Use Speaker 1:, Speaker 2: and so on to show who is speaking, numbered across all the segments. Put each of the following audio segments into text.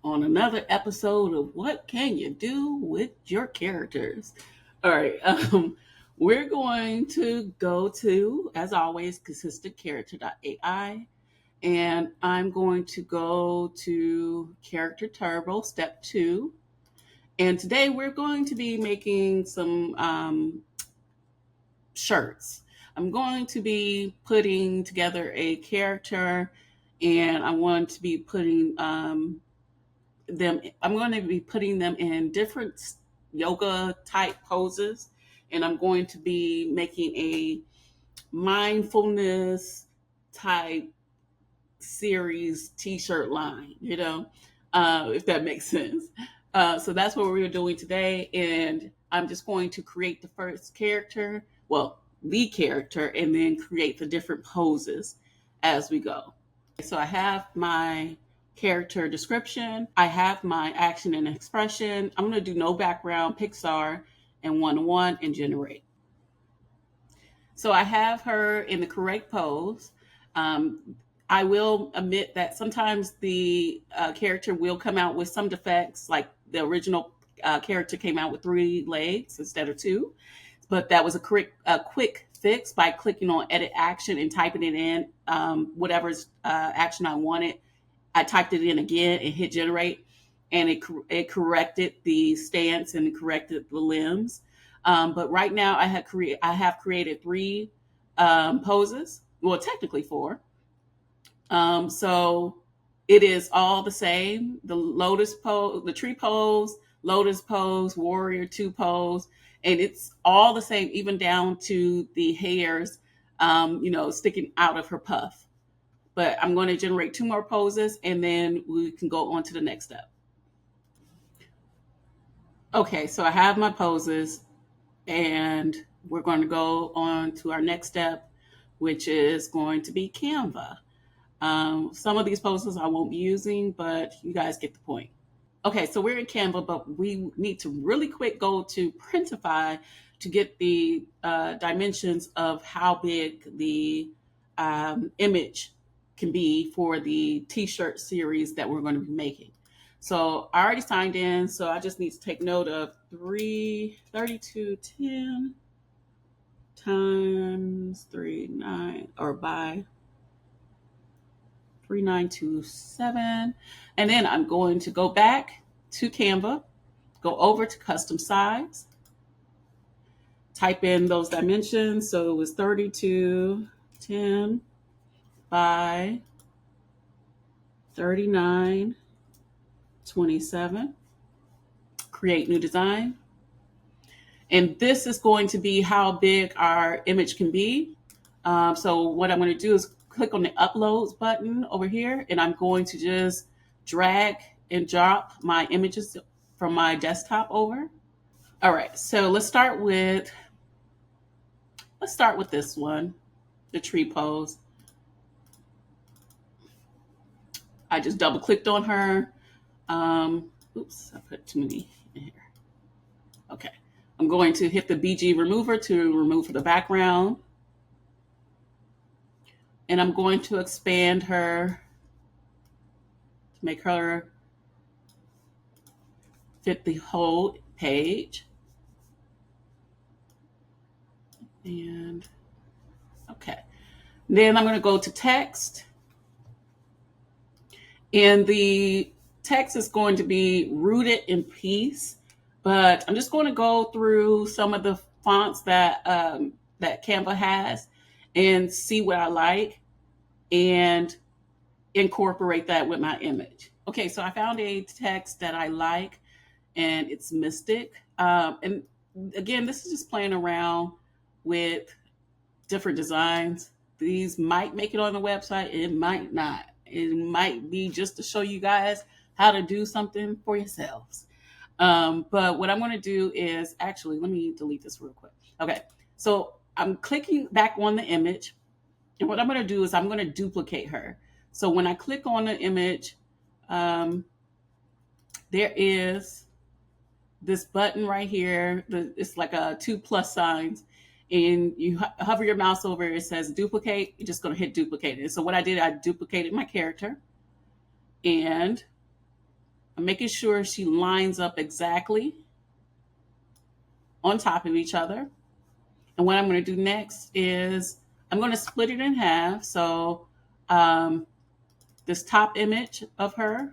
Speaker 1: on another episode of What Can You Do with Your Characters? All right, we're going to go to, as always, consistentcharacter.ai, and I'm going to go to Character Turbo Step 2. And today we're going to be making some shirts. I'm going to be putting together a character, and I want to be putting I'm going to be putting them in different yoga type poses, and I'm going to be making a mindfulness type series t-shirt line, if that makes sense. So that's what we're doing today. And I'm just going to create the first character, well, the character, and then create the different poses as we go. So I have my character description. I have my action and expression. I'm going to do no background, Pixar, and 1-to-1 and generate. So I have her in the correct pose. I will admit that sometimes the character will come out with some defects, like the original character came out with 3 legs instead of 2. But that was a quick fix by clicking on edit action and typing it in, whatever's action I wanted. I typed it in again and hit generate, and it corrected the stance and corrected the limbs. But right now I have created 3 poses. Well, technically 4. So it is all the same. The lotus pose, the tree pose, lotus pose, warrior 2 pose, and it's all the same, even down to the hairs, sticking out of her puff. But I'm going to generate 2 more poses, and then we can go on to the next step. Okay, so I have my poses, and we're going to go on to our next step, which is going to be Canva. Some of these poses I won't be using, but you guys get the point. Okay, so we're in Canva, but we need to really quick go to Printify to get the dimensions of how big the image can be for the t-shirt series that we're going to be making. So I already signed in, so I just need to take note of 3210 times 39 or by 3927. And then I'm going to go back to Canva, go over to custom size, type in those dimensions. So it was 3210 by 3927. Create new design. And this is going to be how big our image can be. So what I'm going to do is click on the uploads button over here, and I'm going to just drag and drop my images from my desktop over. All right, so let's start with this one, the tree pose. I just double clicked on her. Oops, I put too many in here. Okay, I'm going to hit the BG remover to remove the background. And I'm going to expand her to make her fit the whole page. And okay. Then I'm going to go to text. And the text is going to be rooted in peace. But I'm just going to go through some of the fonts that Canva has and see what I like and incorporate that with my image. Okay, so I found a text that I like, and it's Mystic. And again, this is just playing around with different designs. These might make it on the website, it might not. It might be just to show you guys how to do something for yourselves. But what I'm going to do is, actually, let me delete this real quick. Okay, so I'm clicking back on the image, and what I'm going to do is I'm going to duplicate her. So when I click on the image, there is this button right here. It's like a 2 plus signs, and you hover your mouse over it. It says duplicate. You're just going to hit duplicate it. So what I did, I duplicated my character, and I'm making sure she lines up exactly on top of each other. And what I'm going to do next is I'm going to split it in half. So um, this top image of her,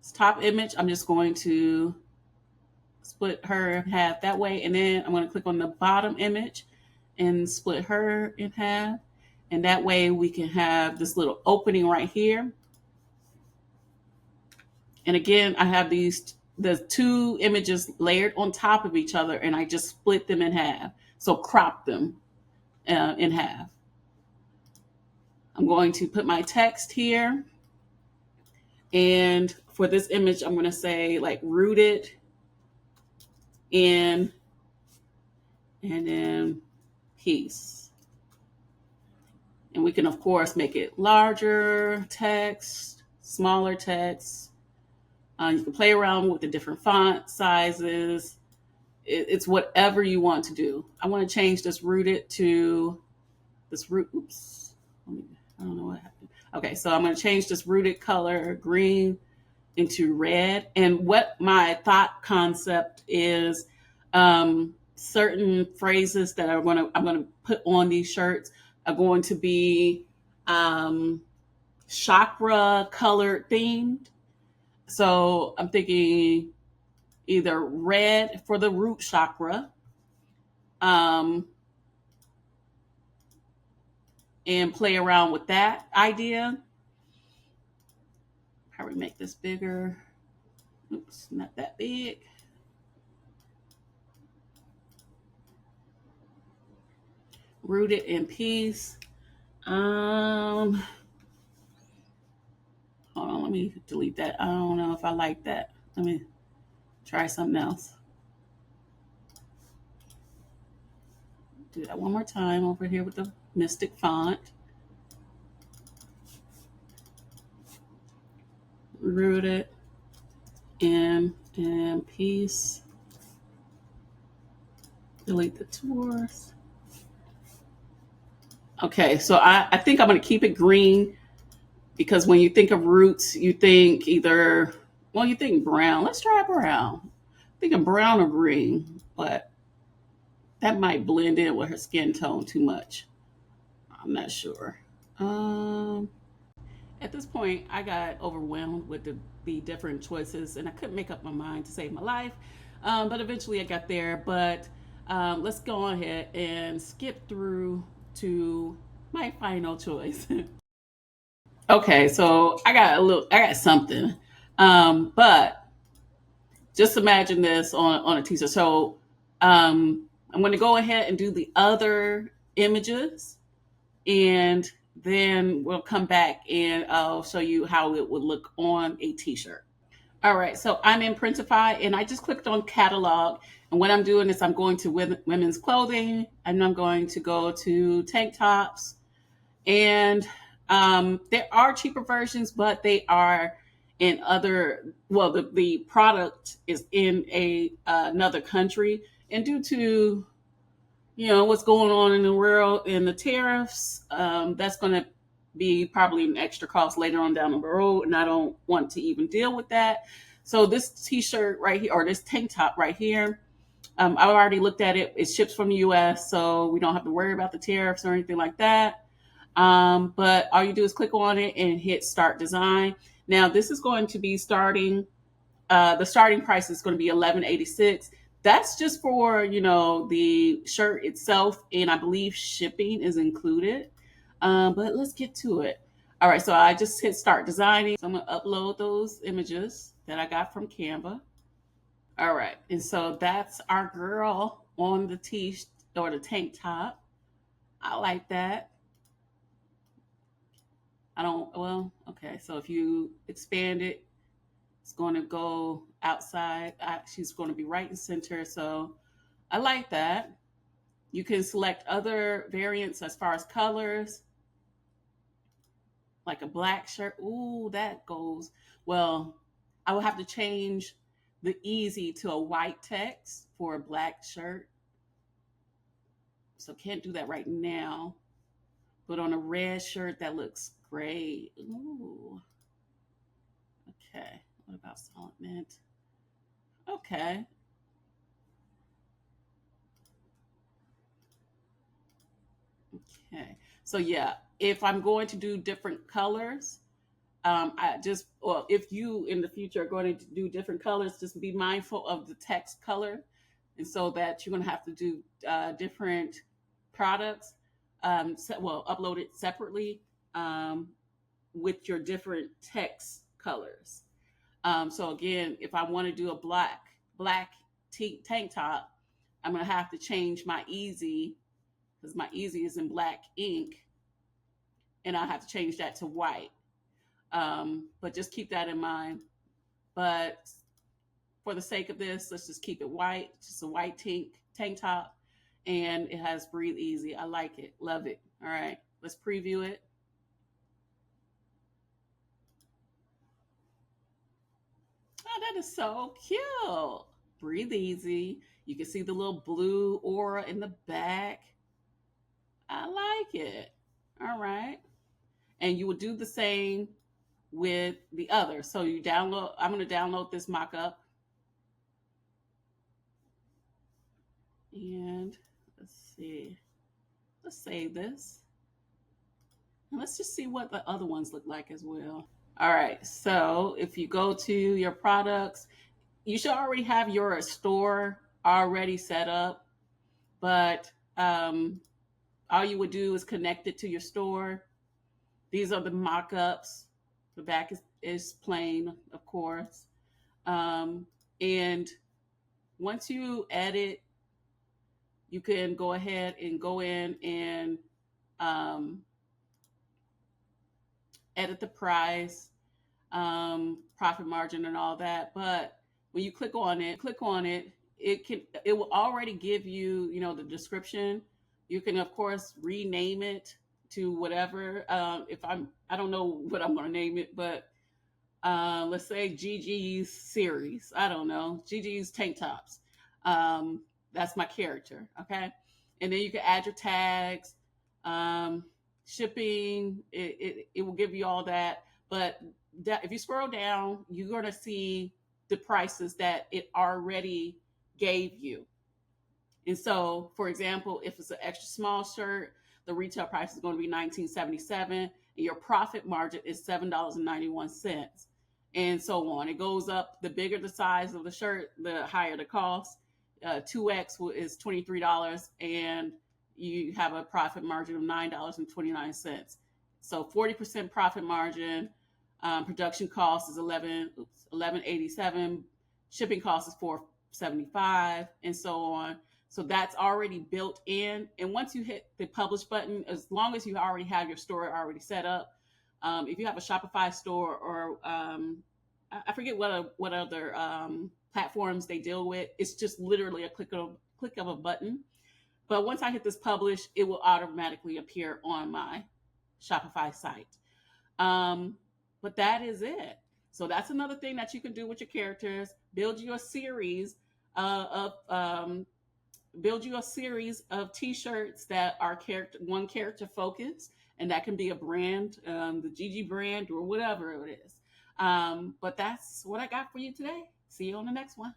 Speaker 1: this top image, I'm just going to split her in half that way. And then I'm going to click on the bottom image and split her in half. And that way we can have this little opening right here. And again, I have the two images layered on top of each other, and I just split them in half. So crop them in half. I'm going to put my text here. And for this image, I'm going to say like rooted in and then peace. And we can, of course, make it larger text, smaller text. You can play around with the different font sizes. It's whatever you want to do. I want to change this rooted to this root. Oops. I don't know what happened. Okay, so I'm going to change this rooted color green into red. And what my thought concept is, certain phrases that I'm going to put on these shirts are going to be chakra colored themed. So I'm thinking either red for the root chakra, and play around with that idea. Probably make this bigger. Oops, not that big. Rooted in peace. Hold on, let me delete that. I don't know if I like that. Let me try something else. Do that one more time over here with the Mystic font. Rooted in peace. Delete the tours. Okay, so I think I'm going to keep it green because when you think of roots, you think either, well, you think brown. Let's try brown. Think of brown or green, but that might blend in with her skin tone too much. I'm not sure. At this point, I got overwhelmed with the different choices, and I couldn't make up my mind to save my life. But eventually, I got there. But let's go ahead and skip through to my final choice. Okay, so I got something, but just imagine this on a t-shirt. So I'm going to go ahead and do the other images, and then we'll come back and I'll show you how it would look on a t-shirt. All right, so I'm in Printify, and I just clicked on catalog. And what I'm doing is I'm going to women's clothing, and I'm going to go to tank tops. And there are cheaper versions, but they are in other, well, the product is in another country. And due to, what's going on in the world and the tariffs, that's going to be probably an extra cost later on down the road. And I don't want to even deal with that. So this t-shirt right here, or this tank top right here, I already looked at it. It ships from the US, so we don't have to worry about the tariffs or anything like that. But all you do is click on it and hit start design. Now this is going to be starting, the starting price is going to be $11.86. That's just for, the shirt itself. And I believe shipping is included. But let's get to it. All right. So I just hit start designing. So I'm going to upload those images that I got from Canva. All right. And so that's our girl on the or the tank top. I like that. Okay. So if you expand it, it's going to go outside. She's going to be right in center. So I like that. You can select other variants as far as colors, like a black shirt. Ooh, that goes. Well, I will have to change the easy to a white text for a black shirt. So can't do that right now. But on a red shirt, that looks great. Ooh. Okay. What about solid? equipment. Okay. Okay. So yeah, if I'm going to do different colors, I just, well, if you in the future are going to do different colors, just be mindful of the text color, and so that you're going to have to do different products. Well, upload it separately um, with your different text colors. So again, if I want to do a black tank top, I'm going to have to change my easy, because my easy is in black ink, and I have to change that to white. But just keep that in mind. But for the sake of this, let's just keep it white, just a white tank top, and it has breathe easy. I like it, love it. All right, let's preview it. Oh, that is so cute. Breathe easy. You can see the little blue aura in the back. I like it. All right. And you will do the same with the other. So you download, I'm going to download this mock-up, and let's see. Let's save this. And let's just see what the other ones look like as well. All right. So if you go to your products, you should already have your store already set up, but all you would do is connect it to your store. These are the mock-ups. The back is plain, of course. And once you edit, you can go ahead and go in and um, edit the price, profit margin, and all that. But when you click on it, it will already give you, the description. You can of course rename it to whatever. If I don't know what I'm going to name it, but let's say Gigi's series. I don't know, Gigi's tank tops. That's my character. Okay. And then you can add your tags, um, shipping. It will give you all that. But if you scroll down, you're going to see the prices that it already gave you. And so, for example, if it's an extra small shirt, the retail price is going to be $19.77, and your profit margin is $7.91, and so on. It goes up. The bigger the size of the shirt, the higher the cost. 2X is $23, and you have a profit margin of $9.29. So 40% profit margin. Production cost is 11.87. Shipping cost is 4.75, and so on. So that's already built in. And once you hit the publish button, as long as you already have your store already set up, if you have a Shopify store, or I forget what other platforms they deal with, it's just literally a click of a button. But once I hit this publish, it will automatically appear on my Shopify site. But that is it. So that's another thing that you can do with your characters. Build you a series of t-shirts that are character focused, and that can be a brand, the Gigi brand or whatever it is. But that's what I got for you today. See you on the next one.